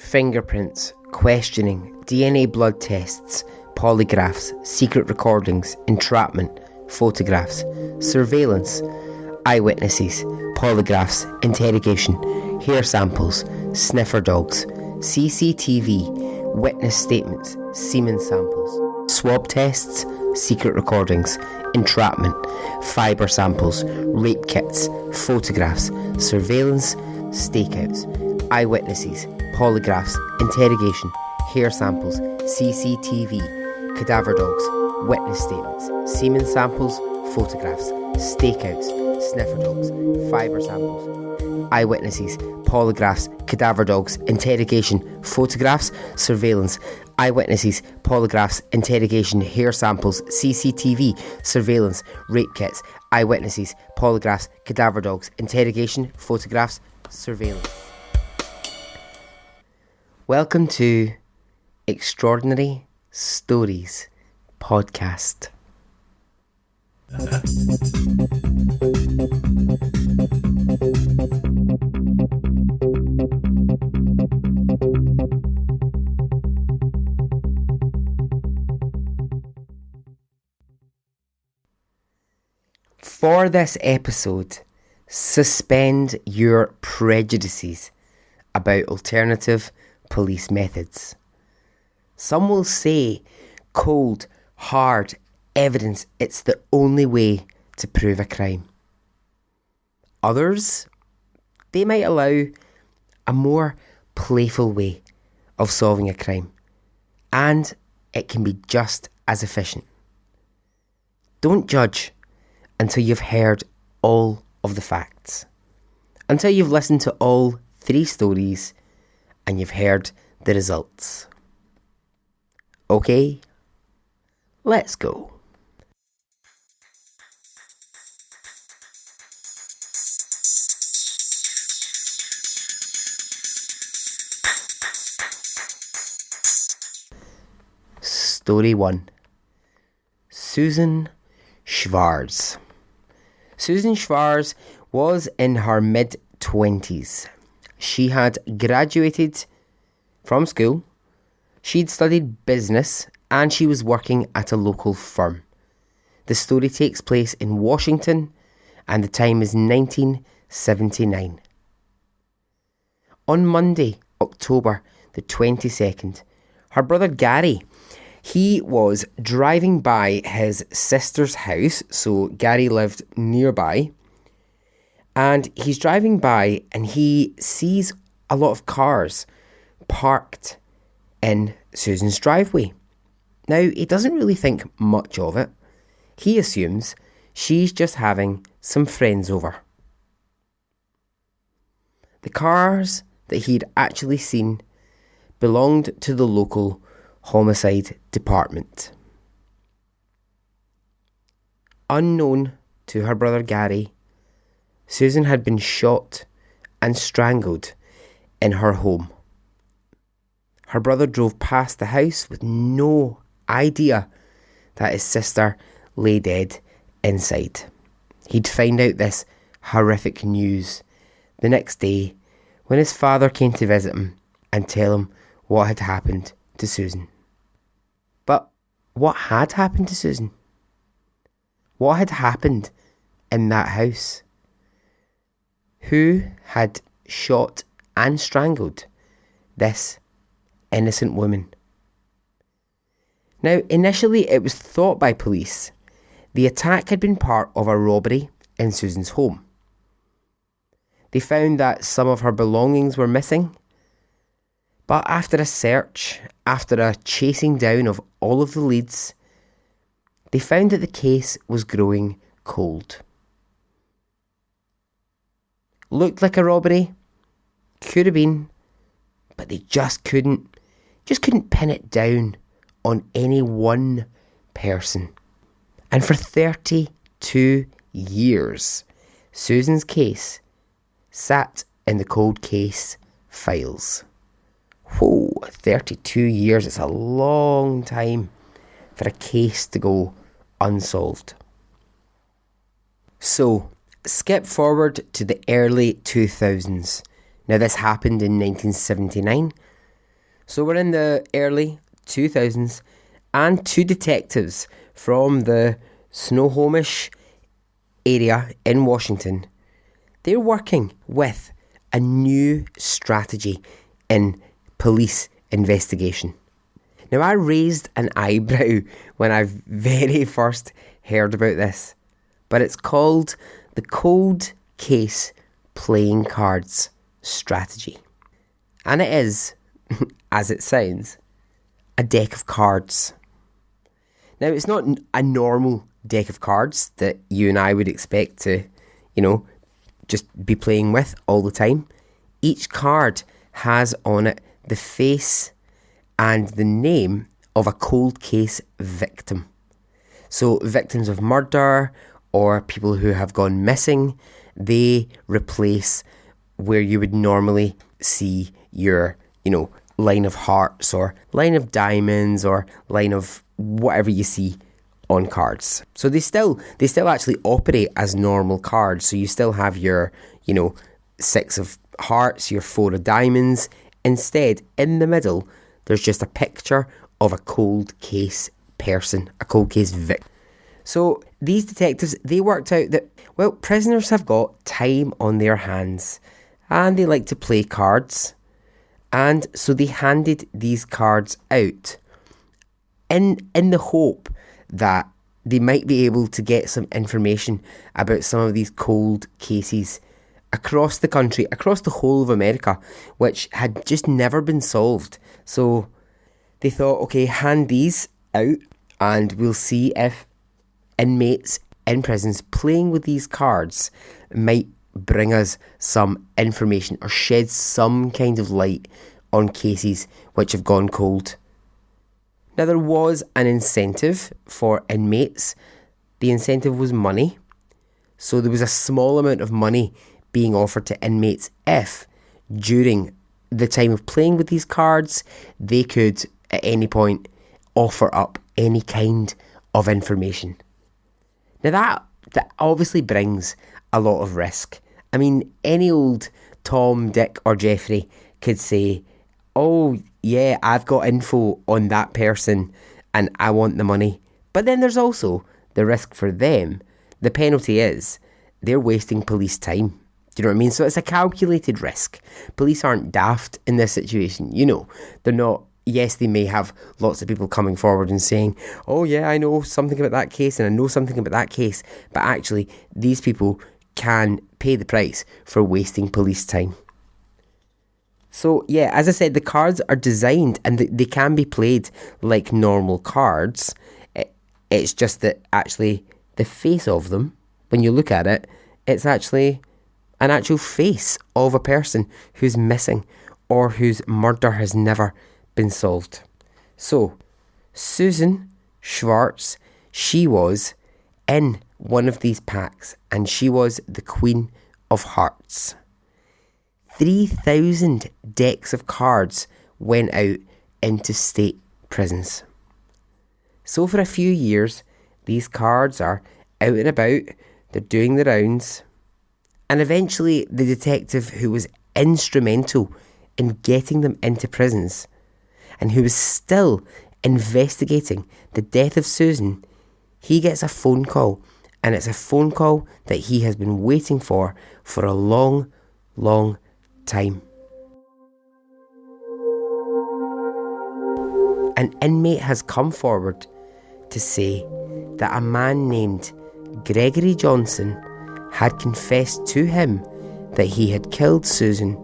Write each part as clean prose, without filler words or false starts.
fingerprints, questioning, DNA blood tests, polygraphs, secret recordings, entrapment, photographs, surveillance, eyewitnesses, polygraphs, interrogation, hair samples, sniffer dogs, CCTV, witness statements, semen samples, swab tests, secret recordings, entrapment, fibre samples, rape kits, photographs, surveillance, stakeouts, eyewitnesses, polygraphs, interrogation, hair samples, CCTV, cadaver dogs, witness statements, semen samples, photographs, stakeouts, sniffer dogs, fibre samples, eyewitnesses, polygraphs, cadaver dogs, interrogation, photographs, surveillance, eyewitnesses, polygraphs, interrogation, hair samples, CCTV, surveillance, rape kits, eyewitnesses, polygraphs, cadaver dogs, interrogation, photographs, surveillance. Welcome to Extraordinary Stories Podcast. For this episode, suspend your prejudices about alternative police methods. Some will say cold, hard evidence, it's the only way to prove a crime. Others, they might allow a more playful way of solving a crime, and it can be just as efficient. Don't judge until you've heard all of the facts, until you've listened to all 3 stories and you've heard the results. Okay, let's go. Story 1. Susan Schwarz. Susan Schwarz was in her mid-20s. She had graduated from school, she'd studied business, and she was working at a local firm. The story takes place in Washington, and the time is 1979. On Monday, October the 22nd, her brother Gary, he was driving by his sister's house, so Gary lived nearby, and he's driving by and he sees a lot of cars parked in Susan's driveway. Now, he doesn't really think much of it. He assumes she's just having some friends over. The cars that he'd actually seen belonged to the local homicide department. Unknown to her brother Gary, Susan had been shot and strangled in her home. Her brother drove past the house with no idea that his sister lay dead inside. He'd find out this horrific news the next day when his father came to visit him and tell him what had happened to Susan. But what had happened to Susan? What had happened in that house? Who had shot and strangled this innocent woman? Now, initially it was thought by police the attack had been part of a robbery in Susan's home. They found that some of her belongings were missing, but after a search, after a chasing down of all of the leads, they found that the case was growing cold. Looked like a robbery, could have been, but they just couldn't pin it down on any one person. And for 32 years, Susan's case sat in the cold case files. Whoa, 32 years, it's a long time for a case to go unsolved. So, skip forward to the early 2000s. Now, this happened in 1979. So we're in the early 2000s, and two detectives from the Snohomish area in Washington, they're working with a new strategy in police investigation. Now, I raised an eyebrow when I very first heard about this, but it's called the Cold Case Playing Cards Strategy. And it is, as it sounds, a deck of cards. Now, it's not a normal deck of cards that you and I would expect to, just be playing with all the time. Each card has on it the face and the name of a cold case victim. So victims of murder or people who have gone missing, they replace where you would normally see your, line of hearts or line of diamonds or line of whatever you see on cards. So they still actually operate as normal cards. So you still have your, 6 of hearts, your 4 of diamonds. Instead, in the middle, there's just a picture of a cold case person, a cold case victim. So these detectives, they worked out that, prisoners have got time on their hands and they like to play cards. And so they handed these cards out in the hope that they might be able to get some information about some of these cold cases across the country, across the whole of America, which had just never been solved. So they thought, okay, hand these out and we'll see if inmates in prisons playing with these cards might bring us some information or shed some kind of light on cases which have gone cold. Now, there was an incentive for inmates. The incentive was money. So there was a small amount of money being offered to inmates if, during the time of playing with these cards, they could, at any point, offer up any kind of information. Now, that obviously brings a lot of risk. I mean, any old Tom, Dick or Jeffrey could say, oh, yeah, I've got info on that person and I want the money. But then there's also the risk for them. The penalty is they're wasting police time. Do you know what I mean? So it's a calculated risk. Police aren't daft in this situation. They're not. Yes, they may have lots of people coming forward and saying, oh, yeah, I know something about that case and I know something about that case. But actually, these people can pay the price for wasting police time. So, yeah, as I said, the cards are designed and they can be played like normal cards. It's just that actually the face of them, when you look at it, it's actually an actual face of a person who's missing or whose murder has never been solved. So, Susan Schwartz, she was in one of these packs and she was the Queen of Hearts. 3,000 decks of cards went out into state prisons. So for a few years, these cards are out and about, they're doing the rounds, and eventually the detective who was instrumental in getting them into prisons and who was still investigating the death of Susan, he gets a phone call, and it's a phone call that he has been waiting for a long, long time. An inmate has come forward to say that a man named Gregory Johnson had confessed to him that he had killed Susan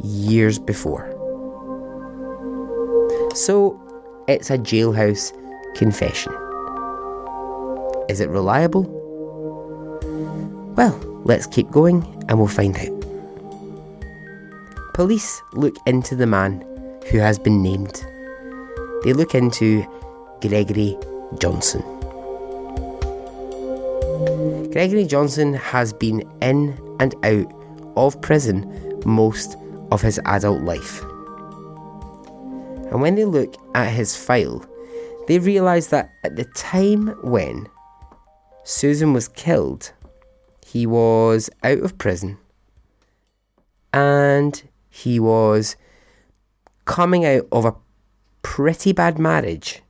years before. So it's a jailhouse confession. Is it reliable? Well, let's keep going and we'll find out. Police look into the man who has been named. They look into Gregory Johnson. Gregory Johnson has been in and out of prison most of his adult life. And when they look at his file, they realise that at the time when Susan was killed, he was out of prison and he was coming out of a pretty bad marriage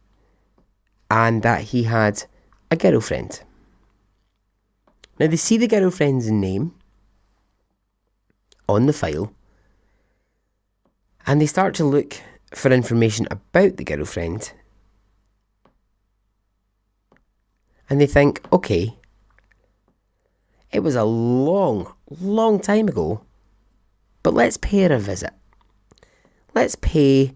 and that he had a girlfriend. Now, they see the girlfriend's name on the file and they start to look for information about the girlfriend. And they think, okay, it was a long, long time ago, but let's pay her a visit. Let's pay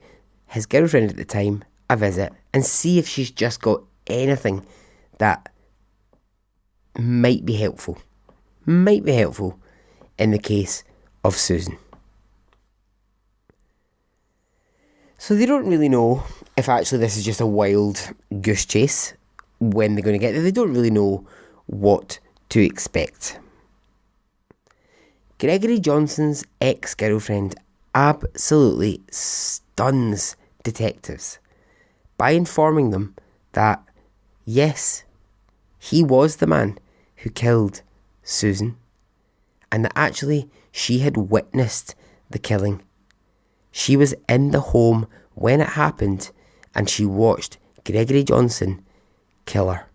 his girlfriend at the time a visit and see if she's just got anything that might be helpful in the case of Susan. So they don't really know if actually this is just a wild goose chase when they're going to get there. They don't really know what to expect. Gregory Johnson's ex-girlfriend absolutely stuns detectives by informing them that, yes, he was the man who killed Susan, and that actually she had witnessed the killing. She was in the home when it happened, and she watched Gregory Johnson kill her.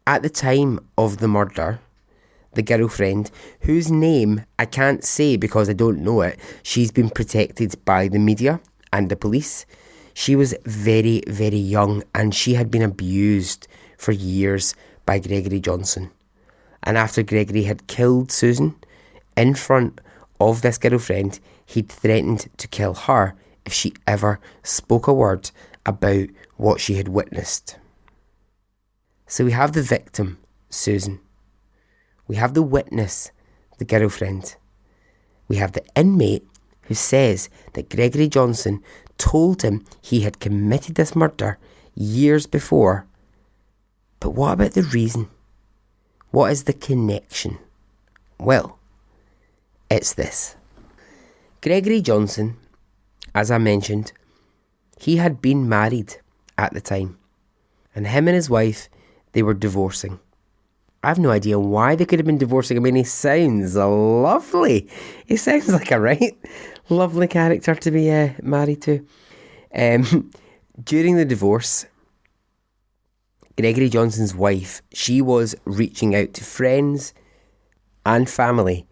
At the time of the murder, the girlfriend, whose name I can't say because I don't know it, she's been protected by the media and the police. She was very, very young and she had been abused for years by Gregory Johnson. And after Gregory had killed Susan in front of this girlfriend, he'd threatened to kill her if she ever spoke a word about what she had witnessed. So we have the victim, Susan. We have the witness, the girlfriend. We have the inmate who says that Gregory Johnson told him he had committed this murder years before. But what about the reason? What is the connection? Well, it's this. Gregory Johnson, as I mentioned, he had been married at the time. And him and his wife, they were divorcing. I have no idea why they could have been divorcing. I mean, he sounds lovely. He sounds like a right lovely character to be married to. During the divorce, Gregory Johnson's wife, she was reaching out to friends and family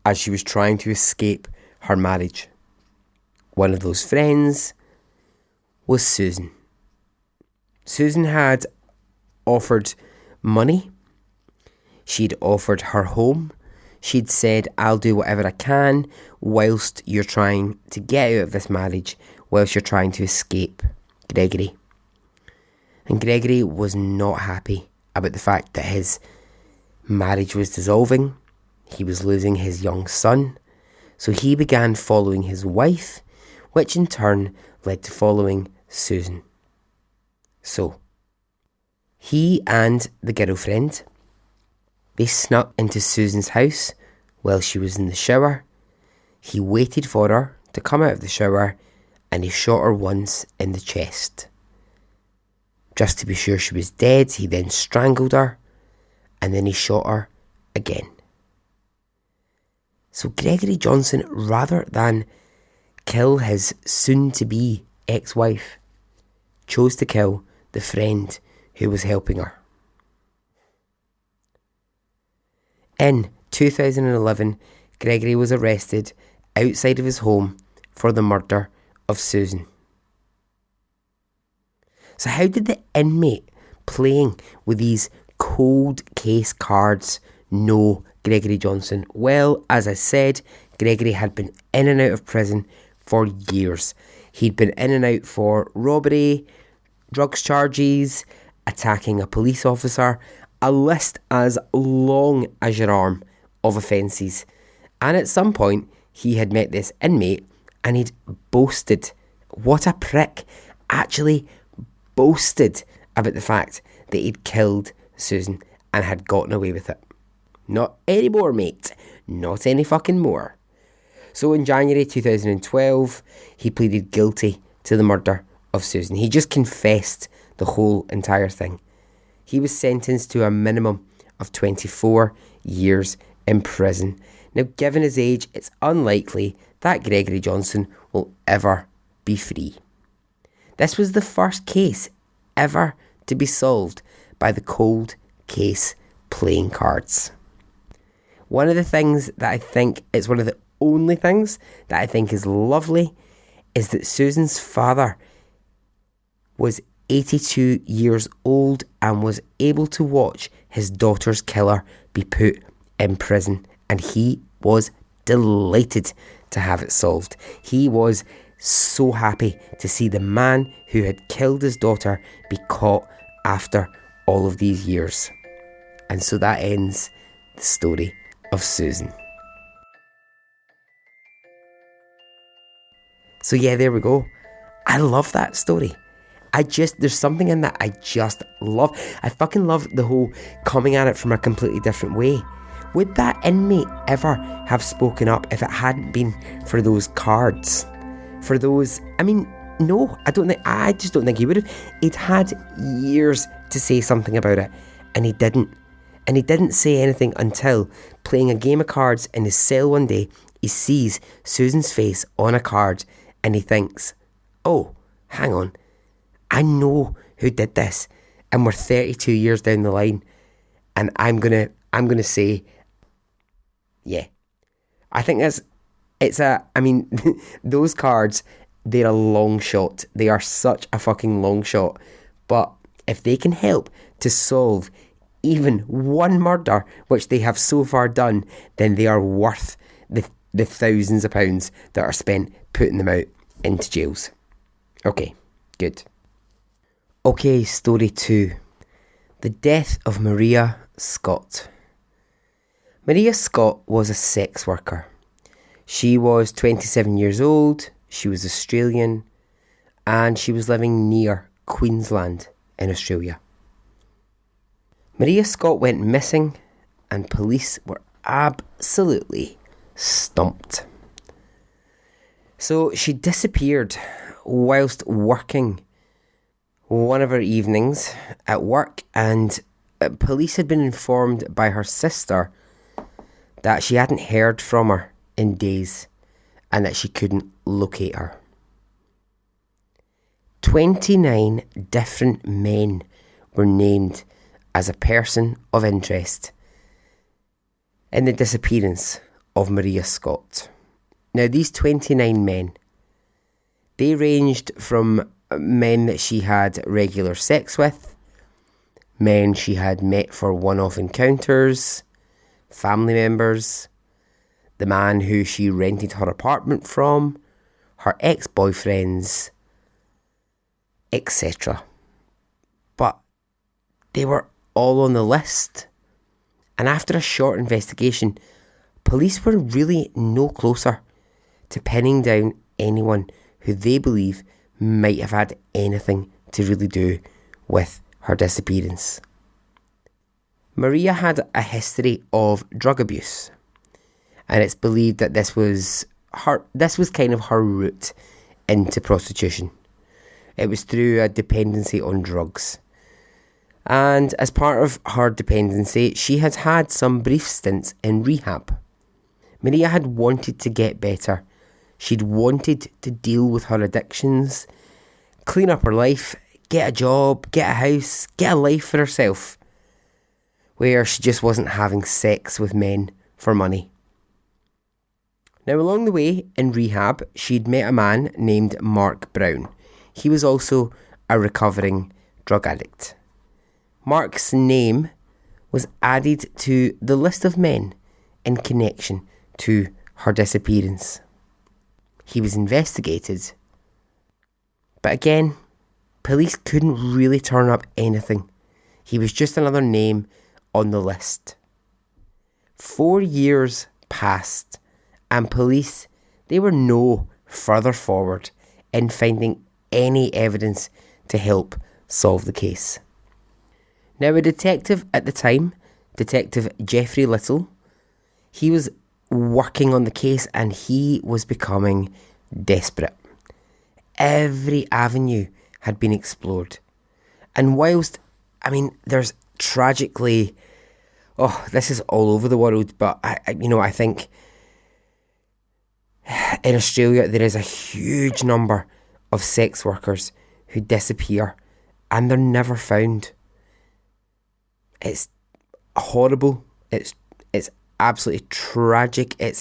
as she was trying to escape her marriage. One of those friends was Susan. Susan had offered money. She'd offered her home. She'd said, I'll do whatever I can whilst you're trying to get out of this marriage, whilst you're trying to escape Gregory. And Gregory was not happy about the fact that his marriage was dissolving. He was losing his young son. So he began following his wife, which in turn led to following Susan. So he and the girlfriend, they snuck into Susan's house while she was in the shower. He waited for her to come out of the shower and he shot her once in the chest. Just to be sure she was dead, he then strangled her and then he shot her again. So Gregory Johnson, rather than kill his soon-to-be ex-wife, chose to kill the friend who was helping her. In 2011, Gregory was arrested outside of his home for the murder of Susan. So how did the inmate playing with these cold case cards know Gregory Johnson? Well, as I said, Gregory had been in and out of prison for years. He'd been in and out for robbery, drugs charges, attacking a police officer, a list as long as your arm of offences. And at some point, he had met this inmate and he'd boasted, what a prick, actually boasted about the fact that he'd killed Susan and had gotten away with it. Not anymore, mate. Not any fucking more. So in January 2012, he pleaded guilty to the murder of Susan. He just confessed the whole entire thing. He was sentenced to a minimum of 24 years in prison. Now, given his age, it's unlikely that Gregory Johnson will ever be free. This was the first case ever to be solved by the cold case playing cards. One of the things that I think is one of the only things that I think is lovely is that Susan's father was 82 years old and was able to watch his daughter's killer be put in prison, and he was delighted to have it solved. He was so happy to see the man who had killed his daughter be caught after all of these years. And so that ends the story of Susan. So yeah, there we go. I love that story. There's something in that I just love. I fucking love the whole coming at it from a completely different way. Would that inmate ever have spoken up if it hadn't been for those cards? For those, no, I just don't think he would have. He'd had years to say something about it, and he didn't. And he didn't say anything until playing a game of cards in his cell one day, he sees Susan's face on a card, and he thinks, oh, hang on, I know who did this, and we're 32 years down the line, and I'm gonna say, yeah. I think those cards, they're a long shot. They are such a fucking long shot. But if they can help to solve even one murder, which they have so far done, then they are worth the thousands of pounds that are spent putting them out into jails. Okay, good. Okay, story 2. The death of Maria Scott. Maria Scott was a sex worker. She was 27 years old, she was Australian, and she was living near Queensland in Australia. Maria Scott went missing, and police were absolutely stumped. So she disappeared whilst working one of her evenings at work, and police had been informed by her sister that she hadn't heard from her in days and that she couldn't locate her. 29 different men were named as a person of interest in the disappearance of Maria Scott. Now, these 29 men, they ranged from men that she had regular sex with, men she had met for one-off encounters, family members, the man who she rented her apartment from, her ex-boyfriends, etc. But they were all on the list, and after a short investigation, police were really no closer to pinning down anyone who they believe might have had anything to really do with her disappearance. Maria had a history of drug abuse, and it's believed that this was kind of her route into prostitution. It was through a dependency on drugs. And as part of her dependency, she had had some brief stints in rehab. Maria had wanted to get better. She'd wanted to deal with her addictions, clean up her life, get a job, get a house, get a life for herself, where she just wasn't having sex with men for money. Now, along the way in rehab, she'd met a man named Mark Brown. He was also a recovering drug addict. Mark's name was added to the list of men in connection to her disappearance. He was investigated, but again, police couldn't really turn up anything. He was just another name on the list. 4 years passed, and police, they were no further forward in finding any evidence to help solve the case. Now, a detective at the time, Detective Jeffrey Little, he was working on the case and he was becoming desperate. Every avenue had been explored. And whilst, there's tragically, this is all over the world, but I think In Australia, there is a huge number of sex workers who disappear and they're never found. It's horrible. It's absolutely tragic. It's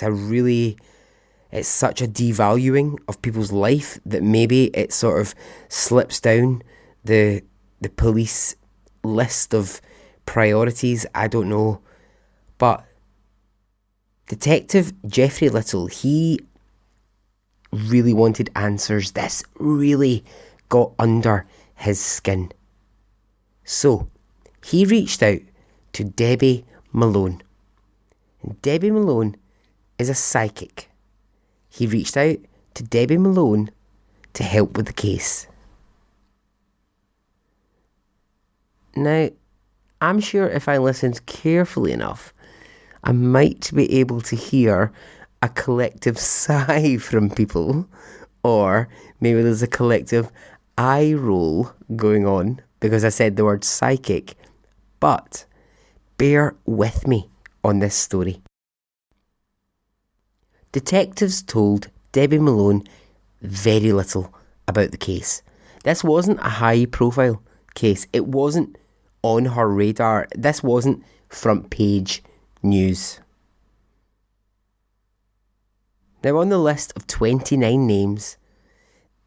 such a devaluing of people's life that maybe it sort of slips down the police list of priorities. I don't know. But Detective Geoffrey Little, he really wanted answers. This really got under his skin. So he reached out to Debbie Malone. And Debbie Malone is a psychic. He reached out to Debbie Malone to help with the case. Now, I'm sure if I listened carefully enough, I might be able to hear a collective sigh from people, or maybe there's a collective eye roll going on because I said the word psychic. But bear with me on this story. Detectives told Debbie Malone very little about the case. This wasn't a high-profile case. It wasn't on her radar. This wasn't front page news. Now, on the list of 29 names,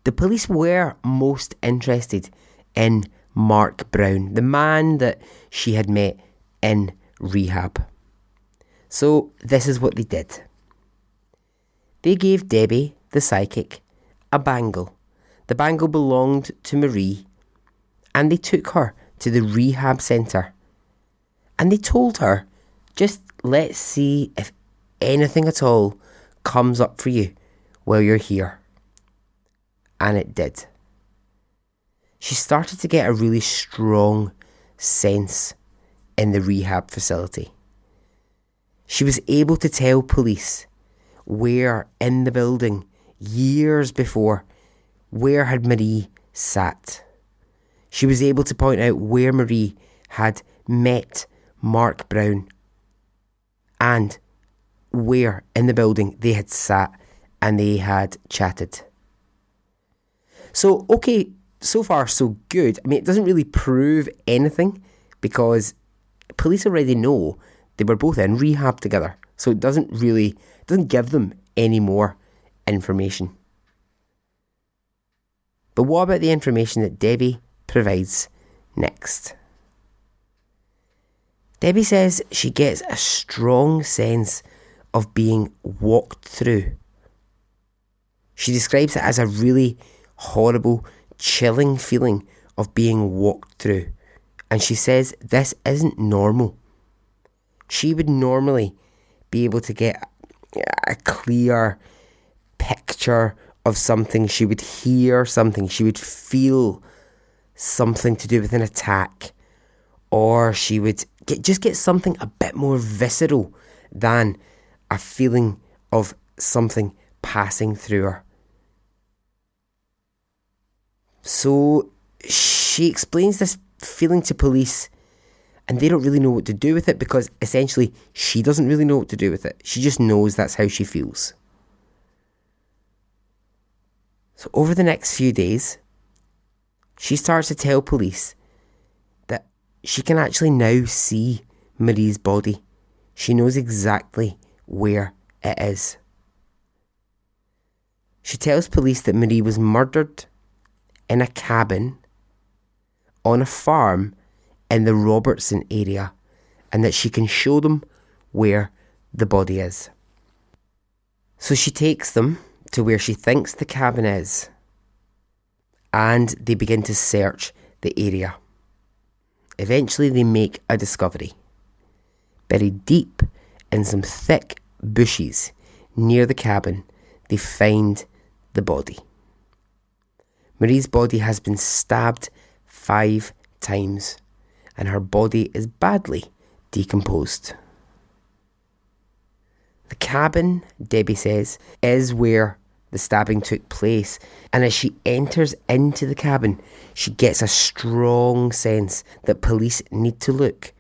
the police were most interested in Mark Brown, the man that she had met in rehab. So this is what they did. They gave Debbie, the psychic, a bangle. The bangle belonged to Marie, and they took her to the rehab centre. And they told her, just let's see if anything at all comes up for you while you're here. And it did. She started to get a really strong sense in the rehab facility. She was able to tell police where in the building, years before, where had Marie sat. She was able to point out where Marie had met Mark Brown and where in the building they had sat and they had chatted. So, okay, so far so good. I mean, it doesn't really prove anything because police already know they were both in rehab together. So it doesn't give them any more information. But what about the information that Debbie provides next? Debbie says she gets a strong sense of being walked through. She describes it as a really horrible, chilling feeling of being walked through. And she says this isn't normal. She would normally be able to get a clear picture of something. She would hear something. She would feel something to do with an attack. Or she would get something a bit more visceral than a feeling of something passing through her. So she explains this feeling to police and they don't really know what to do with it because essentially she doesn't really know what to do with it. She just knows that's how she feels. So over the next few days, she starts to tell police that she can actually now see Marie's body. She knows exactly where it is. She tells police that Marie was murdered in a cabin on a farm in the Robertson area and that she can show them where the body is. So she takes them to where she thinks the cabin is and they begin to search the area. Eventually they make a discovery. Buried deep in some thick bushes near the cabin, they find the body. Marie's body has been stabbed 5 times and her body is badly decomposed. The cabin, Debbie says, is where the stabbing took place, and as she enters into the cabin, she gets a strong sense that police need to look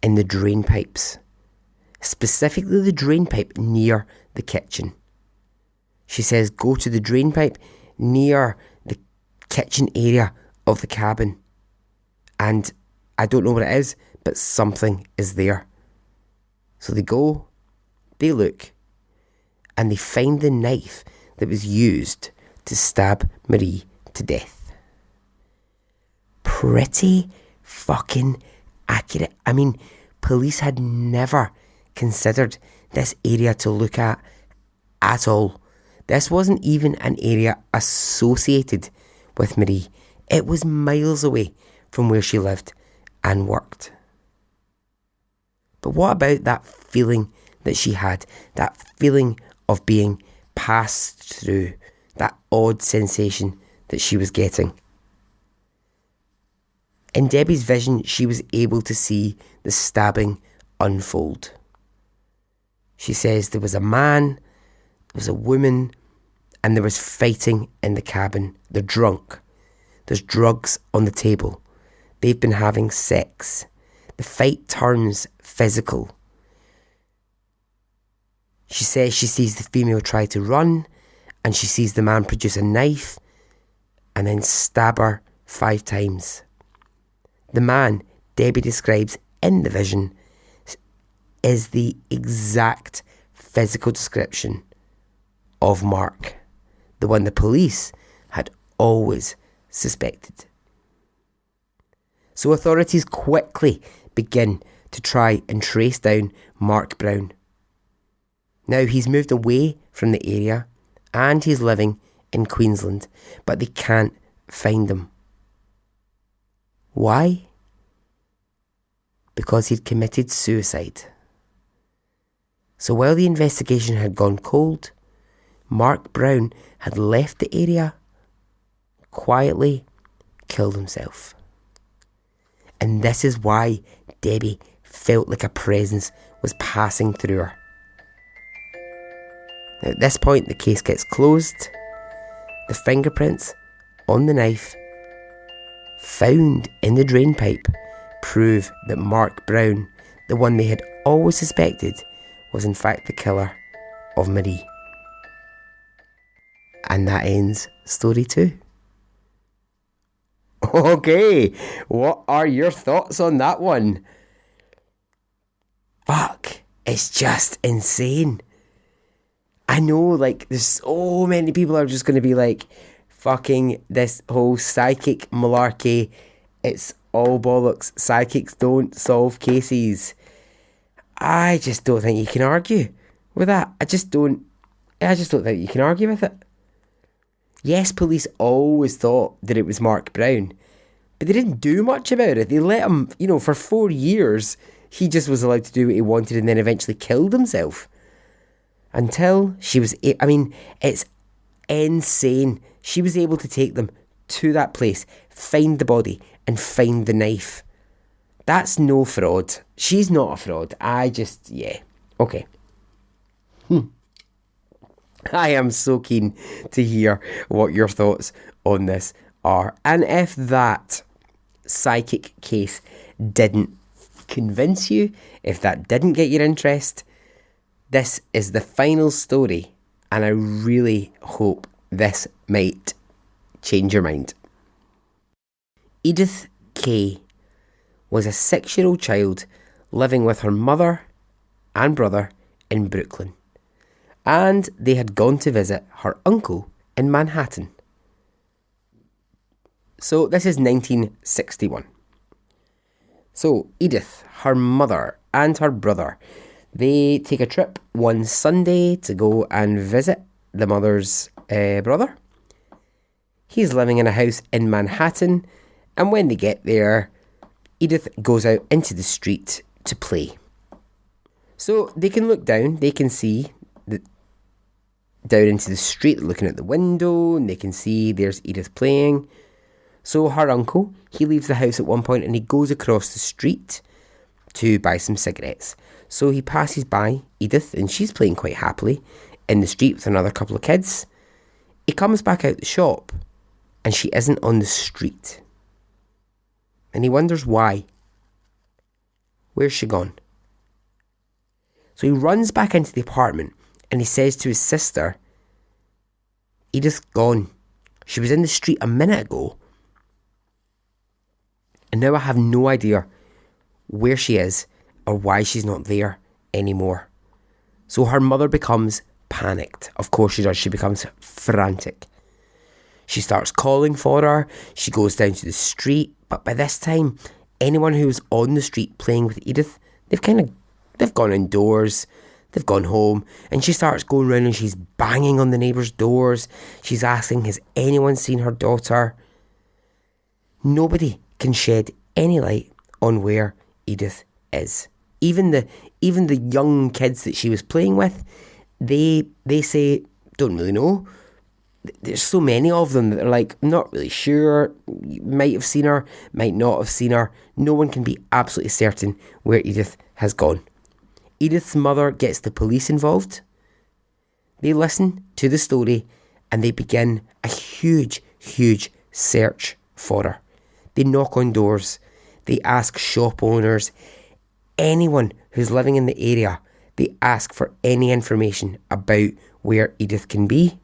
in the drain pipes, specifically the drain pipe near the kitchen. She says go to the drain pipe near the kitchen area of the cabin. And I don't know what it is, but something is there. So they go, they look, and they find the knife that was used to stab Marie to death. Pretty fucking accurate. I mean, police had never considered this area to look at all. This wasn't even an area associated with Marie. It was miles away from where she lived and worked. But what about that feeling that she had? That feeling of being passed through, that odd sensation that she was getting. In Debbie's vision, she was able to see the stabbing unfold. She says there was a man, there was a woman, and there was fighting in the cabin. They're drunk. There's drugs on the table. They've been having sex. The fight turns physical. She says she sees the female try to run, and she sees the man produce a knife and then stab her 5 times. The man Debbie describes in the vision is the exact physical description of Mark, the one the police had always suspected. So authorities quickly begin to try and trace down Mark Brown. Now he's moved away from the area and he's living in Queensland, but they can't find him. Why? Because he'd committed suicide. So while the investigation had gone cold, Mark Brown had left the area, quietly killed himself. And this is why Debbie felt like a presence was passing through her. Now at this point, the case gets closed. The fingerprints on the knife found in the drain pipe prove that Mark Brown, the one they had always suspected, was in fact the killer of Marie. And that ends story 2. Okay, what are your thoughts on that one? Fuck, it's just insane. I know, like, there's so many people are just going to be like, fucking this whole psychic malarkey, it's all bollocks, psychics don't solve cases. I just don't think you can argue with that. I just don't think you can argue with it. Yes, police always thought that it was Mark Brown, but they didn't do much about it. They let him, for 4 years, he just was allowed to do what he wanted and then eventually killed himself. Until she was, it's insane. She was able to take them to that place, find the body, and find the knife. That's no fraud. She's not a fraud. Okay. I am so keen to hear what your thoughts on this are. And if that psychic case didn't convince you, if that didn't get your interest, this is the final story, and I really hope this might change your mind. Edith Kay was a 6-year-old child living with her mother and brother in Brooklyn, and they had gone to visit her uncle in Manhattan. So this is 1961. So Edith, her mother and her brother, they take a trip one Sunday to go and visit the mother's brother. He's living in a house in Manhattan, and when they get there, Edith goes out into the street to play. So they can look down, they can see down into the street, looking at the window, and they can see there's Edith playing. So her uncle, he leaves the house at one point and he goes across the street to buy some cigarettes. So he passes by Edith and she's playing quite happily in the street with another couple of kids. He comes back out the shop and she isn't on the street. And he wonders why. Where's she gone? So he runs back into the apartment and he says to his sister, Edith's gone. She was in the street a minute ago. And now I have no idea where she is or why she's not there anymore. So her mother becomes panicked. Of course she does. She becomes frantic. She starts calling for her. She goes down to the street. But by this time, anyone who was on the street playing with Edith, they've gone indoors. They've gone home. And she starts going around and she's banging on the neighbours' doors. She's asking, has anyone seen her daughter? Nobody can shed any light on where Edith is. Even the young kids that she was playing with, they say, don't really know. There's so many of them that are like, not really sure, might have seen her, might not have seen her. No one can be absolutely certain where Edith has gone. Edith's mother gets the police involved. They listen to the story and they begin a huge, huge search for her. They knock on doors. They ask shop owners, anyone who's living in the area. They ask for any information about where Edith can be.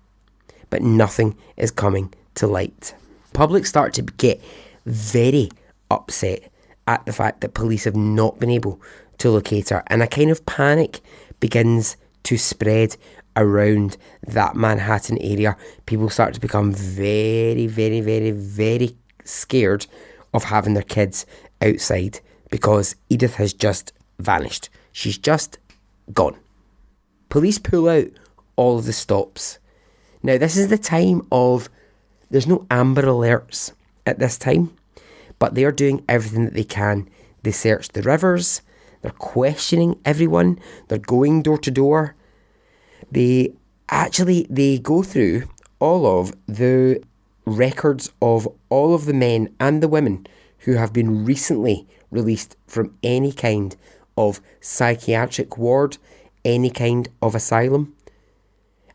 But nothing is coming to light. Public start to get very upset at the fact that police have not been able to locate her, and a kind of panic begins to spread around that Manhattan area. People start to become very, very, very, very scared of having their kids outside because Edith has just vanished. She's just gone. Police pull out all of the stops. Now, this is the time of, there's no Amber Alerts at this time, but they're doing everything that they can. They search the rivers, they're questioning everyone, they're going door to door. They go through all of the records of all of the men and the women who have been recently released from any kind of psychiatric ward, any kind of asylum.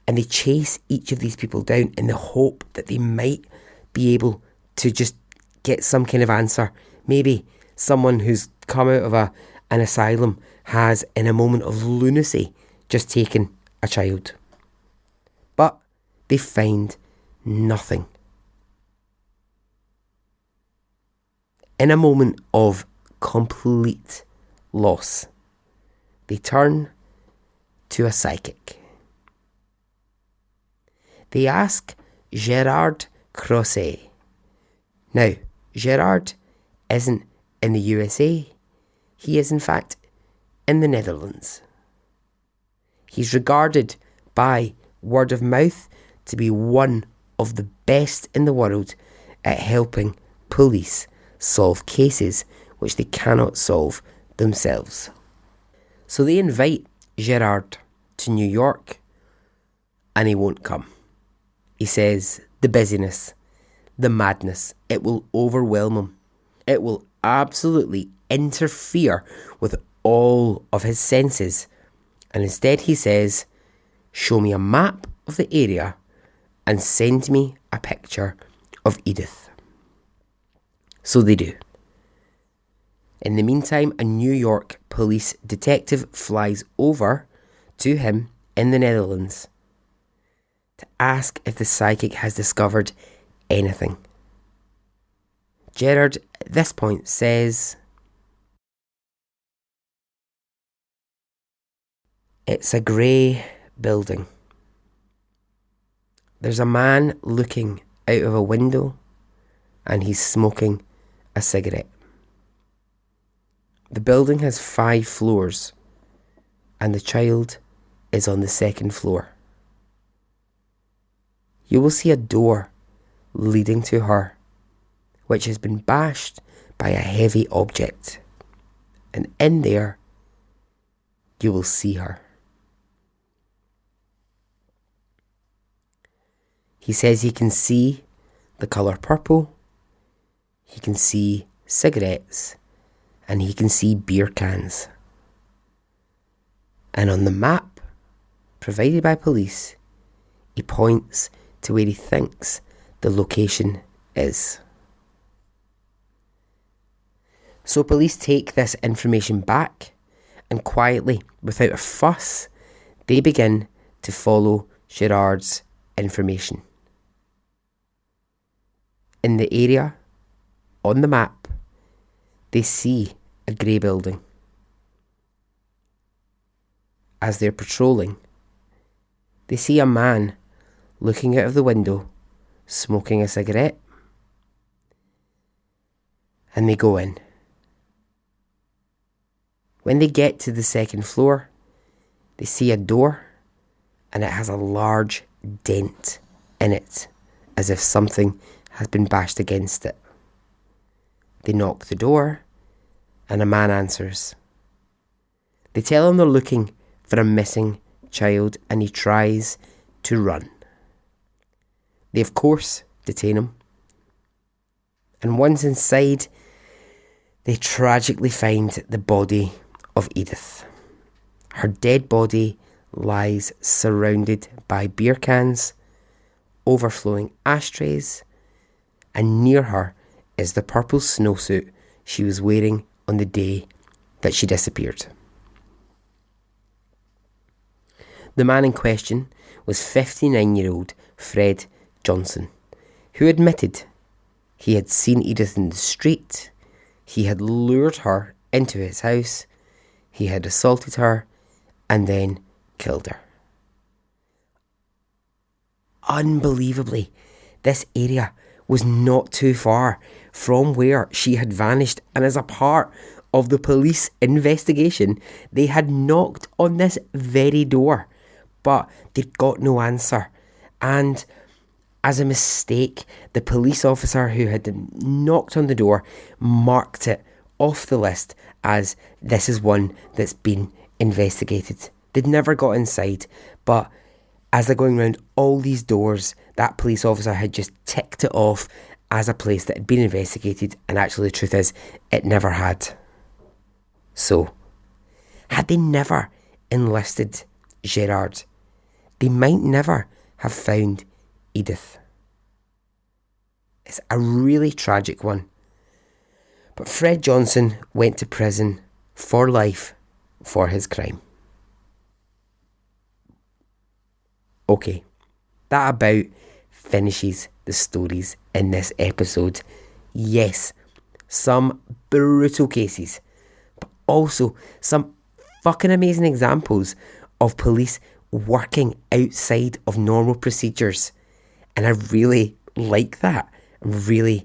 And they chase each of these people down in the hope that they might be able to just get some kind of answer. Maybe someone who's come out of an asylum has, in a moment of lunacy, just taken a child. But they find nothing. In a moment of complete loss, they turn to a psychic. They ask Gerard Croiset. Now, Gerard isn't in the USA. He is, in fact, in the Netherlands. He's regarded by word of mouth to be one of the best in the world at helping police solve cases which they cannot solve themselves. So they invite Gerard to New York, and he won't come. He says the busyness, the madness, it will overwhelm him. It will absolutely interfere with all of his senses. And instead he says, show me a map of the area and send me a picture of Edith. So they do. In the meantime, a New York police detective flies over to him in the Netherlands to ask if the psychic has discovered anything. Gerard, at this point, says, it's a grey building. There's a man looking out of a window and he's smoking a cigarette. The building has 5 floors and the child is on the 2nd floor. You will see a door leading to her, which has been bashed by a heavy object. And in there, you will see her. He says he can see the colour purple, he can see cigarettes, and he can see beer cans. And on the map provided by police, he points to where he thinks the location is. So police take this information back and quietly, without a fuss, they begin to follow Gerard's information. In the area, on the map, they see a grey building. As they're patrolling, they see a man looking out of the window, smoking a cigarette, and they go in. When they get to the second floor, they see a door, and it has a large dent in it, as if something has been bashed against it. They knock the door, and a man answers. They tell him they're looking for a missing child, and he tries to run. They, of course, detain him. And once inside, they tragically find the body of Edith. Her dead body lies surrounded by beer cans, overflowing ashtrays, and near her is the purple snowsuit she was wearing on the day that she disappeared. The man in question was 59-year-old Fred Johnson, who admitted he had seen Edith in the street, he had lured her into his house, he had assaulted her, and then killed her. Unbelievably, this area was not too far from where she had vanished, and as a part of the police investigation, they had knocked on this very door, but they got no answer. And as a mistake, the police officer who had knocked on the door marked it off the list as this is one that's been investigated. They'd never got inside, but as they're going around all these doors, that police officer had just ticked it off as a place that had been investigated, and actually the truth is, it never had. So, had they never enlisted Gerard, they might never have found Edith. It's a really tragic one. But Fred Johnson went to prison for life for his crime. Okay, that about finishes the stories in this episode. Yes, some brutal cases, but also some fucking amazing examples of police working outside of normal procedures. And I really like that. I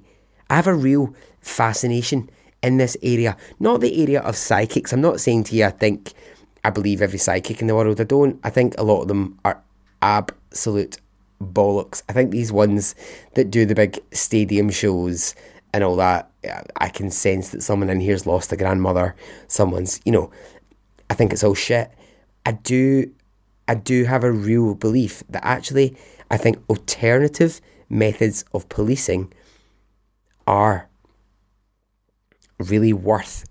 have a real fascination in this area. Not the area of psychics. I'm not saying to you I believe every psychic in the world. I don't. I think a lot of them are absolute bollocks. I think these ones that do the big stadium shows and all that, I can sense that someone in here's lost a grandmother. Someone's, I think it's all shit. I do have a real belief that actually I think alternative methods of policing are really worth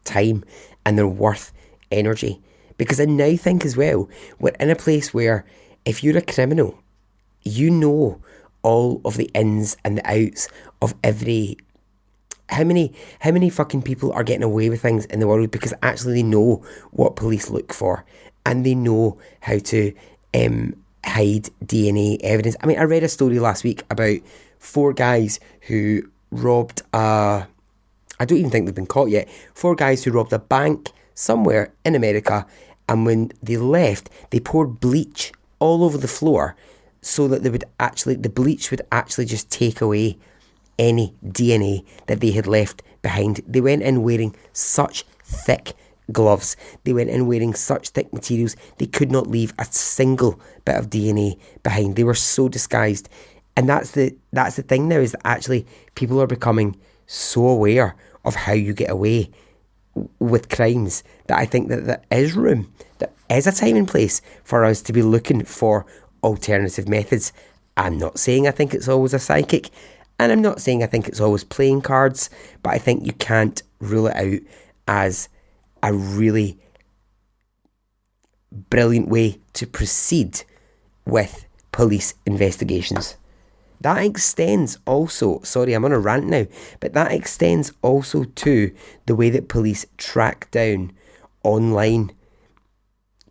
time, and they're worth energy. Because I now think as well, we're in a place where if you're a criminal, you know all of the ins and the outs of every... How many fucking people are getting away with things in the world because actually they know what police look for, and they know how to hide DNA evidence. I mean, I read a story last week about 4 guys who robbed I don't even think they've been caught yet. 4 guys who robbed a bank somewhere in America, and when they left, they poured bleach all over the floor so that the bleach would actually just take away any DNA that they had left behind. They went in wearing such thick gloves. They went in wearing such thick materials. They could not leave a single bit of DNA behind. They were so disguised. And that's the thing now, is that actually people are becoming so aware of how you get away with crimes that I think that there is room, there is a time and place for us to be looking for alternative methods. I'm not saying I think it's always a psychic, and I'm not saying I think it's always playing cards, but I think you can't rule it out as a really brilliant way to proceed with police investigations. That extends also, sorry, I'm on a rant now, but that extends also to the way that police track down online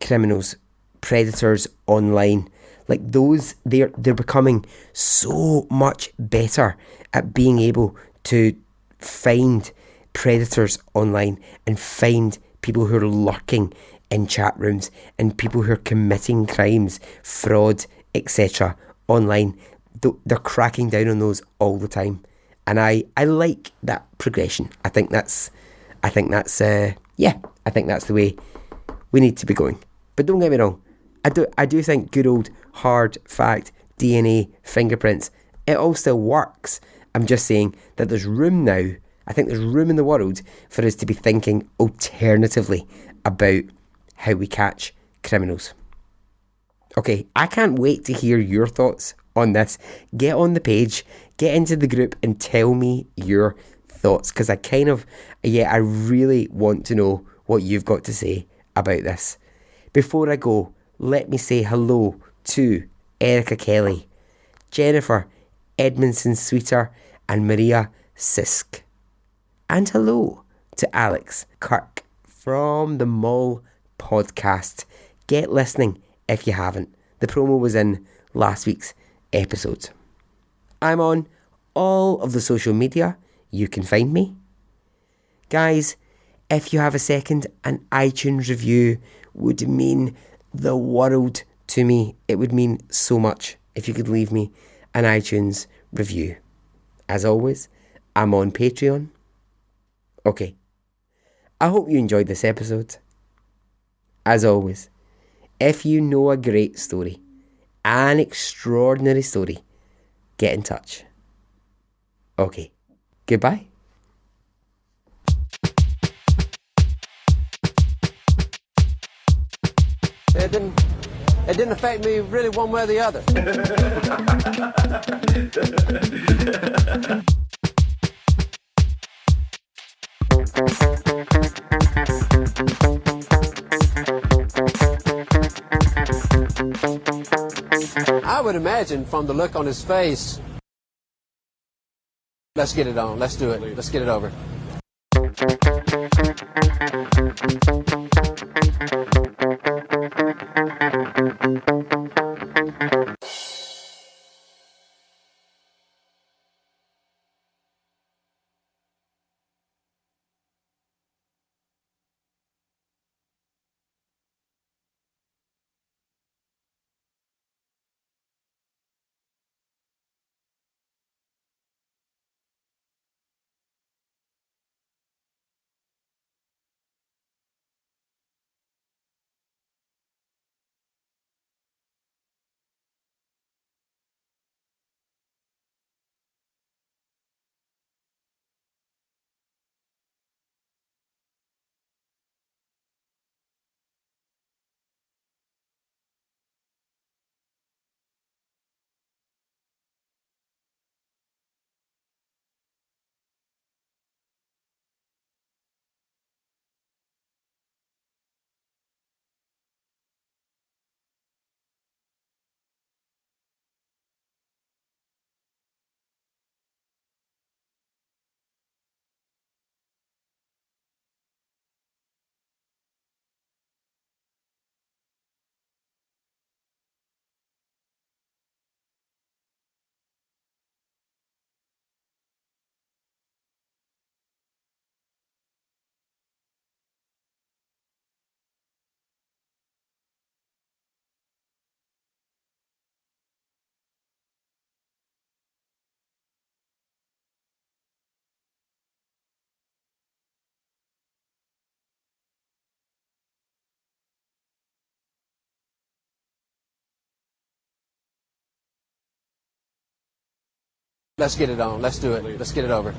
criminals, predators online. Like those, they're becoming so much better at being able to find predators online and find people who are lurking in chat rooms and people who are committing crimes, fraud, etc. online. They're cracking down on those all the time, and I like that progression. I think that's the way we need to be going. But don't get me wrong, I do think good old hard fact DNA fingerprints, it all still works. I'm just saying that there's room now. I think there's room in the world for us to be thinking alternatively about how we catch criminals. Okay, I can't wait to hear your thoughts on this. Get on the page, get into the group and tell me your thoughts, because I really want to know what you've got to say about this. Before I go, let me say hello to Erica Kelly, Jennifer Edmondson Sweeter and Maria Sisk. And hello to Alex Kirk from the Mull podcast. Get listening if you haven't. The promo was in last week's episode. I'm on all of the social media. You can find me. Guys, if you have a second, an iTunes review would mean the world to me. It would mean so much if you could leave me an iTunes review. As always, I'm on Patreon. Okay, I hope you enjoyed this episode. As always, if you know a great story, an extraordinary story, get in touch. Okay, goodbye. It didn't affect me really one way or the other. I would imagine from the look on his face, let's get it on, let's do it, let's get it over. Let's get it on, let's do it, let's get it over.